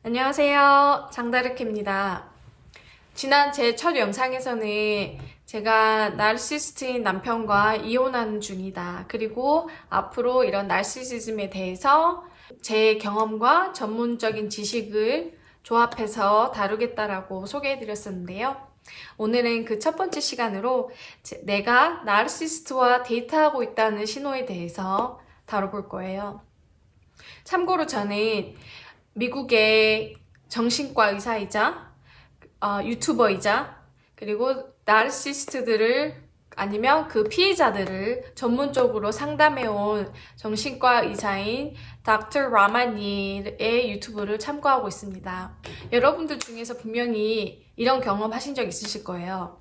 안녕하세요. 장다르케입니다. 지난 제 첫 영상에서는 제가 나르시스트인 남편과 이혼하는 중이다. 그리고 앞으로 이런 나르시시즘에 대해서 제 경험과 전문적인 지식을 조합해서 다루겠다라고 소개해드렸었는데요. 오늘은 그 첫 번째 시간으로 내가 나르시스트와 데이트하고 있다는 신호에 대해서 다뤄볼 거예요. 참고로 저는 미국의 정신과 의사이자 유튜버이자 그리고 나르시스트들을 아니면 그 피해자들을 전문적으로 상담해온 정신과 의사인 닥터 라마니의 유튜브를 참고하고 있습니다. 여러분들 중에서 분명히 이런 경험 하신 적 있으실 거예요.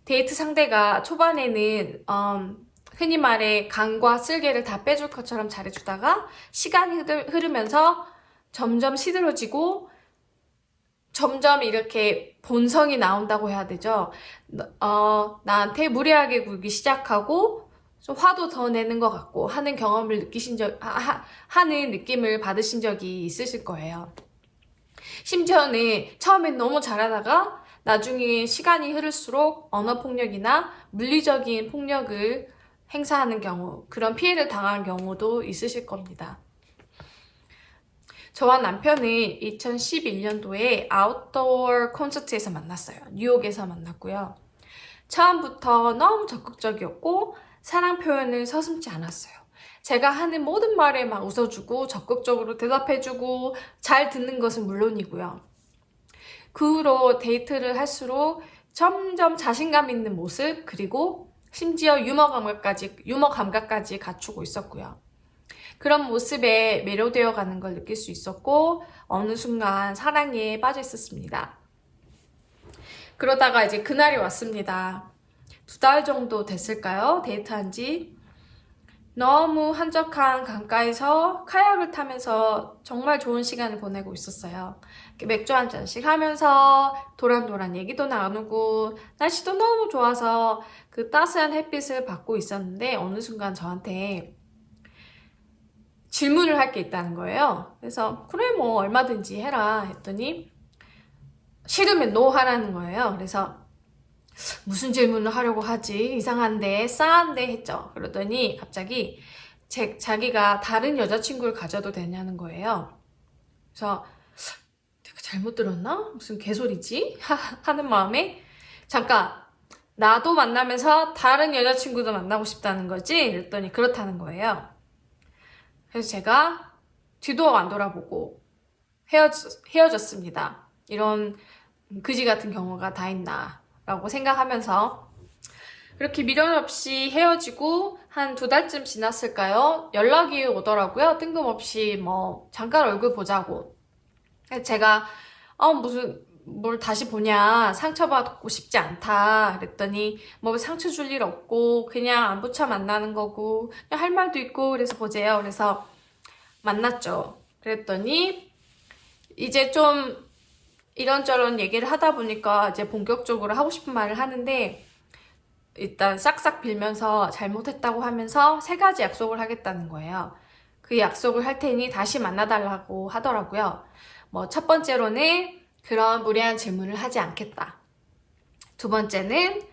데이트 상대가 초반에는 흔히 말해 간과 쓸개를 다 빼줄 것처럼 잘해주다가 시간이 흐르면서 점점 시들어지고 점점 이렇게 본성이 나온다고 해야 되죠. 나한테 무례하게 굴기 시작하고 좀 화도 더 내는 것 같고 하는 경험을 하는 느낌을 받으신 적이 있으실 거예요. 심지어는 처음엔 너무 잘하다가 나중에 시간이 흐를수록 언어폭력이나 물리적인 폭력을 행사하는 경우, 그런 피해를 당한 경우도 있으실 겁니다. 저와 남편은 2011년도에 아웃도어 콘서트에서 만났어요. 뉴욕에서 만났고요. 처음부터 너무 적극적이었고 사랑 표현을 서슴지 않았어요. 제가 하는 모든 말에 막 웃어주고 적극적으로 대답해주고 잘 듣는 것은 물론이고요. 그 후로 데이트를 할수록 점점 자신감 있는 모습 그리고 심지어 유머 감각까지 갖추고 있었고요. 그런 모습에 매료되어 가는 걸 느낄 수 있었고 어느 순간 사랑에 빠져 있었습니다. 그러다가 이제 그날이 왔습니다. 2달 정도 됐을까요? 데이트한 지. 너무 한적한 강가에서 카약을 타면서 정말 좋은 시간을 보내고 있었어요. 맥주 한 잔씩 하면서 도란도란 얘기도 나누고 날씨도 너무 좋아서 그 따스한 햇빛을 받고 있었는데 어느 순간 저한테 질문을 할 게 있다는 거예요. 그래서 그래 뭐 얼마든지 해라 했더니 싫으면 노 하라는 거예요. 그래서 무슨 질문을 하려고 하지? 이상한데 싸한데 했죠. 그러더니 갑자기 자기가 다른 여자친구를 가져도 되냐는 거예요. 그래서 내가 잘못 들었나? 무슨 개소리지? 하는 마음에 잠깐 나도 만나면서 다른 여자친구도 만나고 싶다는 거지? 그랬더니 그렇다는 거예요. 그래서 제가 뒤도 안 돌아보고 헤어졌습니다. 이런 그지 같은 경우가 다 있나 라고 생각하면서 그렇게 미련 없이 헤어지고 한 2달쯤 지났을까요? 연락이 오더라고요. 뜬금없이 뭐 잠깐 얼굴 보자고. 제가 뭘 다시 보냐, 상처받고 싶지 않다 그랬더니 뭐 상처 줄 일 없고 그냥 안부차 만나는 거고 그냥 할 말도 있고 그래서 보재요. 그래서 만났죠. 그랬더니 이제 좀 이런저런 얘기를 하다 보니까 이제 본격적으로 하고 싶은 말을 하는데 일단 싹싹 빌면서 잘못했다고 하면서 3가지 약속을 하겠다는 거예요. 그 약속을 할 테니 다시 만나달라고 하더라고요. 뭐 첫 번째로는 그런 무례한 질문을 하지 않겠다. 2번째는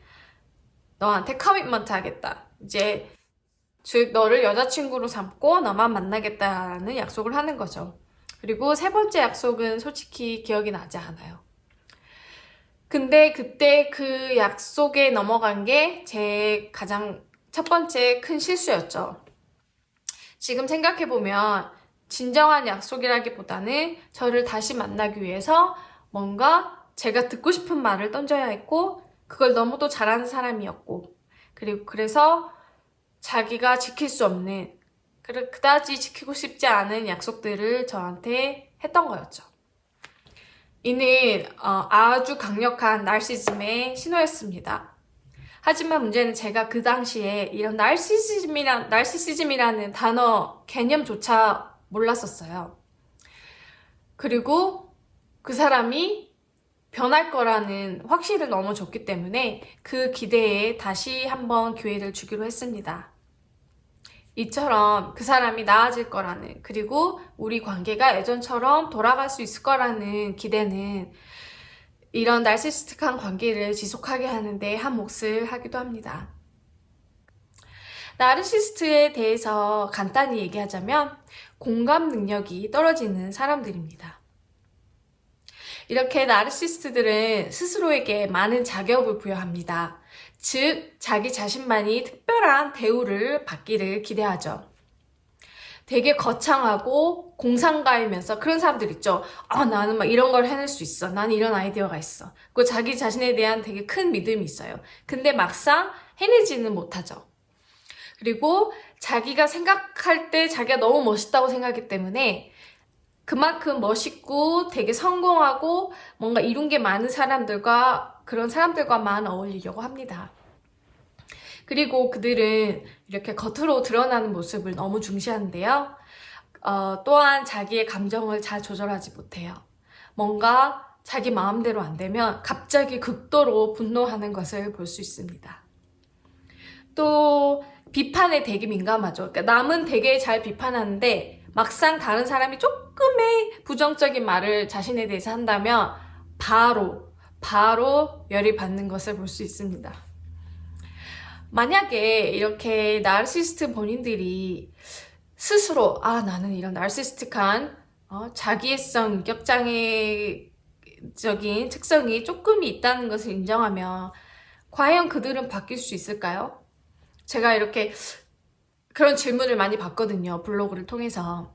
너한테 커미트먼트 하겠다. 이제 즉 너를 여자친구로 삼고 너만 만나겠다는 약속을 하는 거죠. 그리고 3번째 약속은 솔직히 기억이 나지 않아요. 근데 그때 그 약속에 넘어간 게 제 가장 첫 번째 큰 실수였죠. 지금 생각해보면 진정한 약속이라기보다는 저를 다시 만나기 위해서 뭔가 제가 듣고 싶은 말을 던져야 했고 그걸 너무도 잘하는 사람이었고 그리고 그래서 자기가 지킬 수 없는 그다지 지키고 싶지 않은 약속들을 저한테 했던 거였죠. 이는 아주 강력한 나르시즘의 신호였습니다. 하지만 문제는 제가 그 당시에 이런 나르시시즘이라는 단어 개념조차 몰랐었어요. 그리고 그 사람이 변할 거라는 확신을 너무 줬기 때문에 그 기대에 다시 한번 기회를 주기로 했습니다. 이처럼 그 사람이 나아질 거라는, 그리고 우리 관계가 예전처럼 돌아갈 수 있을 거라는 기대는 이런 나르시스틱한 관계를 지속하게 하는데 한 몫을 하기도 합니다. 나르시스트에 대해서 간단히 얘기하자면 공감 능력이 떨어지는 사람들입니다. 이렇게 나르시스트들은 스스로에게 많은 자격을 부여합니다. 즉, 자기 자신만이 특별한 대우를 받기를 기대하죠. 되게 거창하고 공상가이면서 그런 사람들 있죠. 나는 막 이런 걸 해낼 수 있어. 나는 이런 아이디어가 있어. 그리고 자기 자신에 대한 되게 큰 믿음이 있어요. 근데 막상 해내지는 못하죠. 그리고 자기가 생각할 때 자기가 너무 멋있다고 생각하기 때문에 그만큼 멋있고 되게 성공하고 뭔가 이룬 게 많은 사람들과, 그런 사람들과만 어울리려고 합니다. 그리고 그들은 이렇게 겉으로 드러나는 모습을 너무 중시하는데요. 또한 자기의 감정을 잘 조절하지 못해요. 뭔가 자기 마음대로 안 되면 갑자기 극도로 분노하는 것을 볼 수 있습니다. 또 비판에 되게 민감하죠. 그러니까 남은 되게 잘 비판하는데 막상 다른 사람이 조금의 부정적인 말을 자신에 대해서 한다면 바로 열이 받는 것을 볼 수 있습니다. 만약에 이렇게 나르시스트 본인들이 스스로 나는 이런 나르시스틱한 자기애성 인격장애적인 특성이 조금이 있다는 것을 인정하면 과연 그들은 바뀔 수 있을까요? 제가 이렇게 그런 질문을 많이 받거든요. 블로그를 통해서.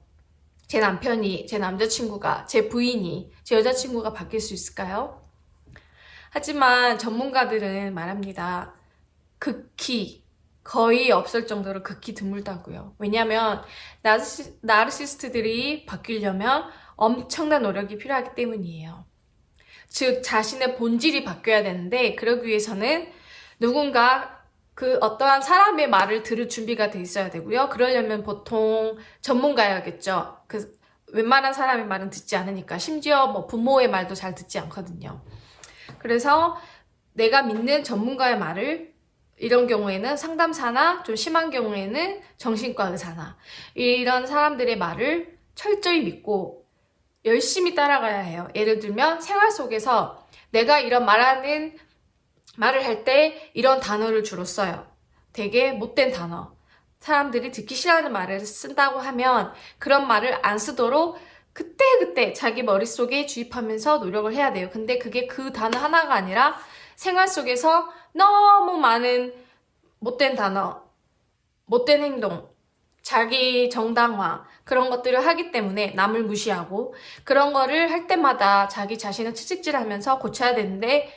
제 남편이, 제 남자친구가, 제 부인이, 제 여자친구가 바뀔 수 있을까요? 하지만 전문가들은 말합니다. 극히, 거의 없을 정도로 극히 드물다고요. 왜냐하면 나르시스트들이 바뀌려면 엄청난 노력이 필요하기 때문이에요. 즉, 자신의 본질이 바뀌어야 되는데 그러기 위해서는 누군가 그 어떠한 사람의 말을 들을 준비가 돼 있어야 되고요. 그러려면 보통 전문가야겠죠. 웬만한 사람의 말은 듣지 않으니까, 심지어 뭐 부모의 말도 잘 듣지 않거든요. 그래서 내가 믿는 전문가의 말을, 이런 경우에는 상담사나 좀 심한 경우에는 정신과 의사나 이런 사람들의 말을 철저히 믿고 열심히 따라가야 해요. 예를 들면 생활 속에서 내가 이런 말을 할 때 이런 단어를 주로 써요. 되게 못된 단어. 사람들이 듣기 싫어하는 말을 쓴다고 하면 그런 말을 안 쓰도록 그때그때 자기 머릿속에 주입하면서 노력을 해야 돼요. 근데 그게 그 단어 하나가 아니라 생활 속에서 너무 많은 못된 단어, 못된 행동, 자기 정당화, 그런 것들을 하기 때문에 남을 무시하고 그런 거를 할 때마다 자기 자신을 채찍질하면서 고쳐야 되는데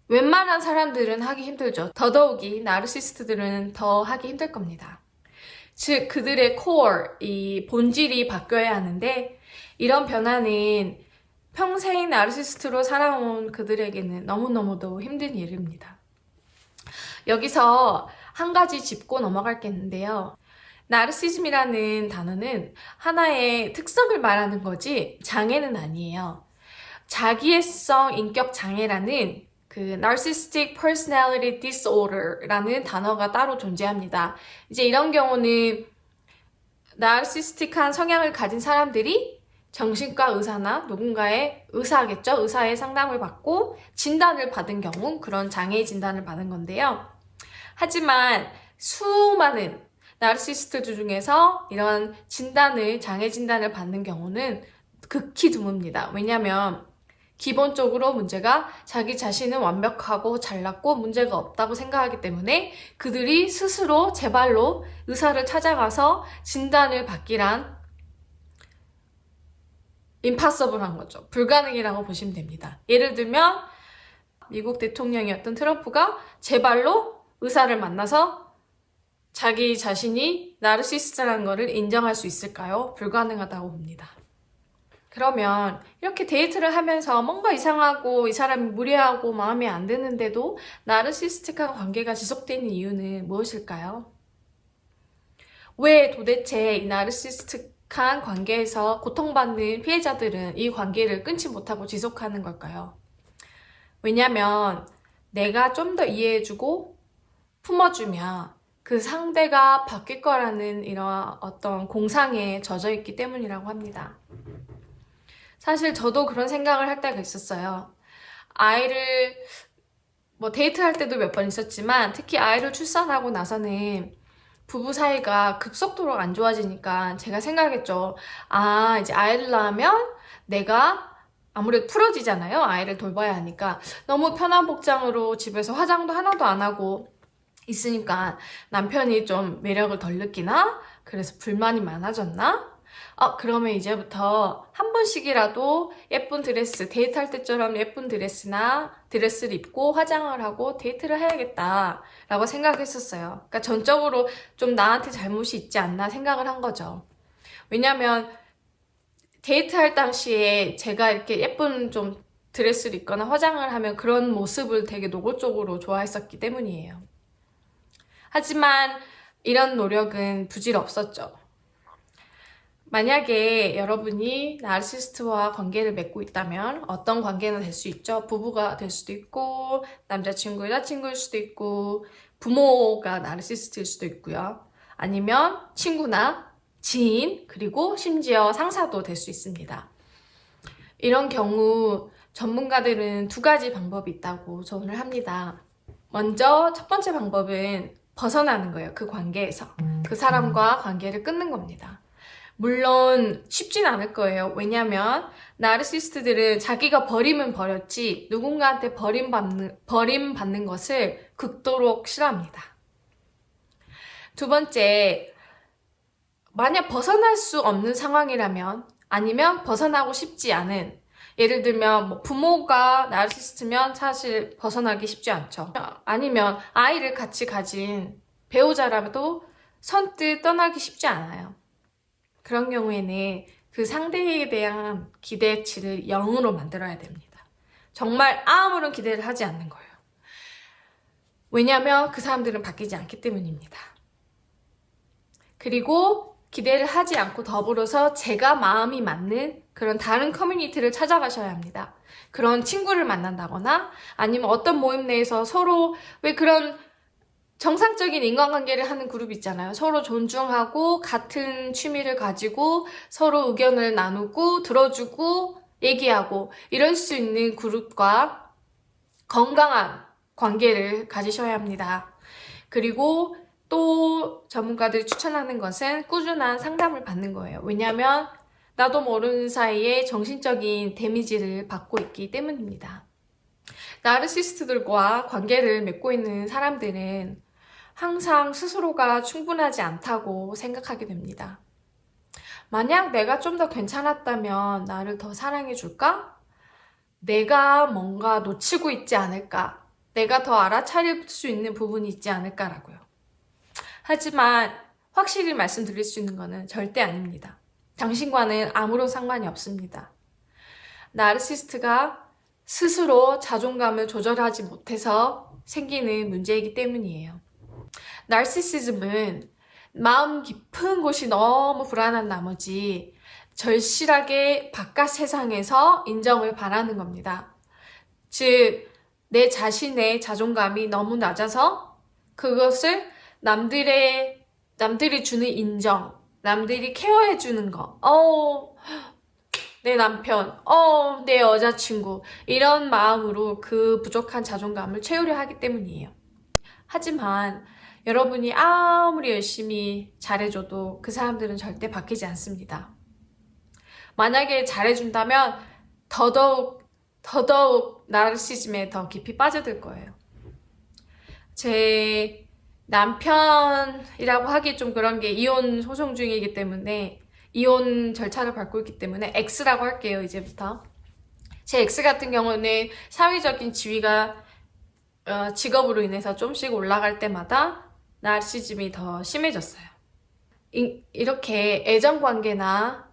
웬만한 사람들은 하기 힘들죠. 더더욱이 나르시스트들은 더 하기 힘들 겁니다. 즉 그들의 코어, 이 본질이 바뀌어야 하는데 이런 변화는 평생 나르시스트로 살아온 그들에게는 너무너무도 힘든 일입니다. 여기서 한 가지 짚고 넘어갈 게 있는데요. 나르시즘이라는 단어는 하나의 특성을 말하는 거지 장애는 아니에요. 자기애성 인격 장애라는 그 Narcissistic Personality Disorder라는 단어가 따로 존재합니다. 이제 이런 경우는 나르시스틱한 성향을 가진 사람들이 정신과 의사나 누군가의 의사겠죠? 의사의 상담을 받고 진단을 받은 경우 그런 장애 진단을 받은 건데요. 하지만 수많은 나르시스트들 중에서 이런 장애 진단을 받는 경우는 극히 드뭅니다. 왜냐하면 기본적으로 문제가 자기 자신은 완벽하고 잘났고 문제가 없다고 생각하기 때문에 그들이 스스로 제 발로 의사를 찾아가서 진단을 받기란 impossible한 거죠. 불가능이라고 보시면 됩니다. 예를 들면 미국 대통령이었던 트럼프가 제 발로 의사를 만나서 자기 자신이 나르시스트라는 것을 인정할 수 있을까요? 불가능하다고 봅니다. 그러면 이렇게 데이트를 하면서 뭔가 이상하고 이 사람이 무례하고 마음에 안 드는데도 나르시스틱한 관계가 지속되는 이유는 무엇일까요? 왜 도대체 이 나르시스틱한 관계에서 고통받는 피해자들은 이 관계를 끊지 못하고 지속하는 걸까요? 왜냐면 내가 좀 더 이해해주고 품어주면 그 상대가 바뀔 거라는 이런 어떤 공상에 젖어 있기 때문이라고 합니다. 사실 저도 그런 생각을 할 때가 있었어요. 아이를 데이트할 때도 몇 번 있었지만 특히 아이를 출산하고 나서는 부부 사이가 급속도로 안 좋아지니까 제가 생각했죠. 아, 이제 아이를 낳으면 내가 아무래도 풀어지잖아요. 아이를 돌봐야 하니까. 너무 편한 복장으로 집에서 화장도 하나도 안 하고 있으니까 남편이 좀 매력을 덜 느끼나? 그래서 불만이 많아졌나? 그러면 이제부터 한 번씩이라도 예쁜 드레스, 데이트할 때처럼 예쁜 드레스를 입고 화장을 하고 데이트를 해야겠다 라고 생각했었어요. 그러니까 전적으로 좀 나한테 잘못이 있지 않나 생각을 한 거죠. 왜냐면 데이트할 당시에 제가 이렇게 예쁜 좀 드레스를 입거나 화장을 하면 그런 모습을 되게 노골적으로 좋아했었기 때문이에요. 하지만 이런 노력은 부질없었죠. 만약에 여러분이 나르시스트와 관계를 맺고 있다면 어떤 관계는 될 수 있죠? 부부가 될 수도 있고 남자친구, 여자친구일 수도 있고 부모가 나르시스트일 수도 있고요. 아니면 친구나 지인 그리고 심지어 상사도 될 수 있습니다. 이런 경우 전문가들은 두 가지 방법이 있다고 조언을 합니다. 먼저 첫 번째 방법은 벗어나는 거예요. 그 관계에서. 그 사람과 관계를 끊는 겁니다. 물론 쉽진 않을 거예요. 왜냐면 나르시스트들은 자기가 버리면 버렸지 누군가한테 버림받는 것을 극도로 싫어합니다. 두 번째, 만약 벗어날 수 없는 상황이라면 아니면 벗어나고 싶지 않은 예를 들면 부모가 나르시스트면 사실 벗어나기 쉽지 않죠. 아니면 아이를 같이 가진 배우자라도 선뜻 떠나기 쉽지 않아요. 그런 경우에는 그 상대에 대한 기대치를 0으로 만들어야 됩니다. 정말 아무런 기대를 하지 않는 거예요. 왜냐하면 그 사람들은 바뀌지 않기 때문입니다. 그리고 기대를 하지 않고 더불어서 제가 마음이 맞는 그런 다른 커뮤니티를 찾아가셔야 합니다. 그런 친구를 만난다거나 아니면 어떤 모임 내에서 서로 왜 그런 정상적인 인간관계를 하는 그룹 있잖아요. 서로 존중하고 같은 취미를 가지고 서로 의견을 나누고 들어주고 얘기하고 이럴 수 있는 그룹과 건강한 관계를 가지셔야 합니다. 그리고 또 전문가들이 추천하는 것은 꾸준한 상담을 받는 거예요. 왜냐하면 나도 모르는 사이에 정신적인 데미지를 받고 있기 때문입니다. 나르시스트들과 관계를 맺고 있는 사람들은 항상 스스로가 충분하지 않다고 생각하게 됩니다. 만약 내가 좀 더 괜찮았다면 나를 더 사랑해줄까? 내가 뭔가 놓치고 있지 않을까? 내가 더 알아차릴 수 있는 부분이 있지 않을까라고요. 하지만 확실히 말씀드릴 수 있는 것은 절대 아닙니다. 당신과는 아무런 상관이 없습니다. 나르시스트가 스스로 자존감을 조절하지 못해서 생기는 문제이기 때문이에요. 나르시시즘은 마음 깊은 곳이 너무 불안한 나머지 절실하게 바깥 세상에서 인정을 바라는 겁니다. 즉, 내 자신의 자존감이 너무 낮아서 그것을 남들이 주는 인정, 남들이 케어해주는 거, 내 남편, 내 여자친구, 이런 마음으로 그 부족한 자존감을 채우려 하기 때문이에요. 하지만 여러분이 아무리 열심히 잘해줘도 그 사람들은 절대 바뀌지 않습니다. 만약에 잘해준다면 더더욱 나르시즘에 더 깊이 빠져들 거예요. 제 남편이라고 하기 좀 그런 게 이혼 소송 중이기 때문에 이혼 절차를 밟고 있기 때문에 X라고 할게요. 이제부터. 제 X 같은 경우는 사회적인 지위가 직업으로 인해서 좀씩 올라갈 때마다 나르시즘이 더 심해졌어요. 이렇게 애정관계나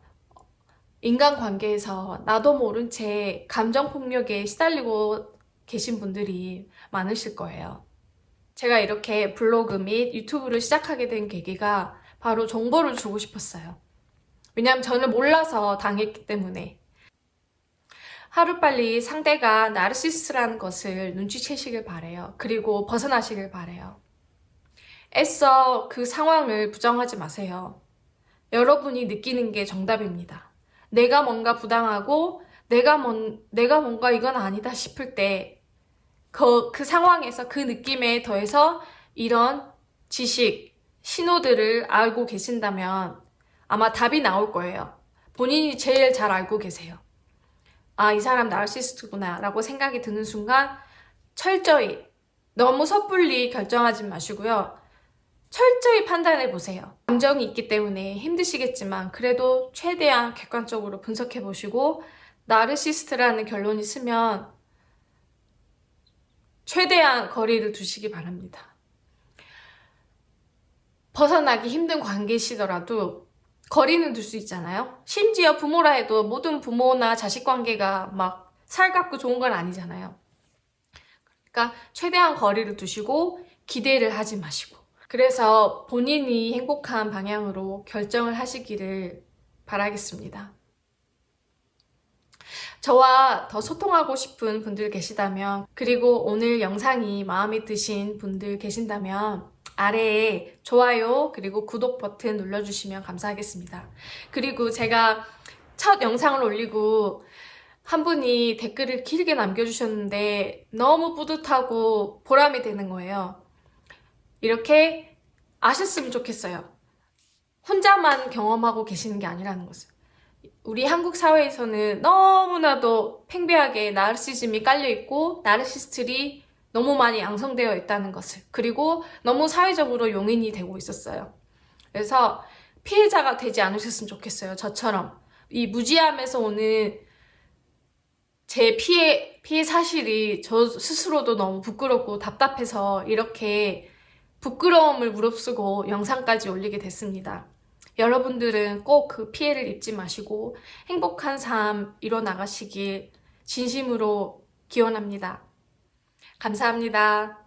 인간관계에서 나도 모른 채 감정폭력에 시달리고 계신 분들이 많으실 거예요. 제가 이렇게 블로그 및 유튜브를 시작하게 된 계기가 바로 정보를 주고 싶었어요. 왜냐하면 저는 몰라서 당했기 때문에. 하루빨리 상대가 나르시스트라는 것을 눈치채시길 바래요. 그리고 벗어나시길 바래요. 애써 그 상황을 부정하지 마세요. 여러분이 느끼는 게 정답입니다. 내가 뭔가 부당하고 내가 뭔가 이건 아니다 싶을 때 그 상황에서 그 느낌에 더해서 이런 지식, 신호들을 알고 계신다면 아마 답이 나올 거예요. 본인이 제일 잘 알고 계세요. 아, 이 사람 나르시스트구나 라고 생각이 드는 순간 철저히, 너무 섣불리 결정하지 마시고요. 철저히 판단해 보세요. 감정이 있기 때문에 힘드시겠지만 그래도 최대한 객관적으로 분석해 보시고 나르시스트라는 결론이 있으면 최대한 거리를 두시기 바랍니다. 벗어나기 힘든 관계시더라도 거리는 둘 수 있잖아요. 심지어 부모라 해도 모든 부모나 자식 관계가 막 살갑고 좋은 건 아니잖아요. 그러니까 최대한 거리를 두시고 기대를 하지 마시고, 그래서 본인이 행복한 방향으로 결정을 하시기를 바라겠습니다. 저와 더 소통하고 싶은 분들 계시다면, 그리고 오늘 영상이 마음에 드신 분들 계신다면 아래에 좋아요 그리고 구독 버튼 눌러주시면 감사하겠습니다. 그리고 제가 첫 영상을 올리고 한 분이 댓글을 길게 남겨주셨는데 너무 뿌듯하고 보람이 되는 거예요. 이렇게 아셨으면 좋겠어요. 혼자만 경험하고 계시는 게 아니라는 것을. 우리 한국 사회에서는 너무나도 팽배하게 나르시즘이 깔려있고 나르시스트들이 너무 많이 양성되어 있다는 것을, 그리고 너무 사회적으로 용인이 되고 있었어요. 그래서 피해자가 되지 않으셨으면 좋겠어요. 저처럼 이 무지함에서 오는 제 피해 사실이 저 스스로도 너무 부끄럽고 답답해서 이렇게 부끄러움을 무릅쓰고 영상까지 올리게 됐습니다. 여러분들은 꼭 그 피해를 입지 마시고 행복한 삶 이뤄나가시길 진심으로 기원합니다. 감사합니다.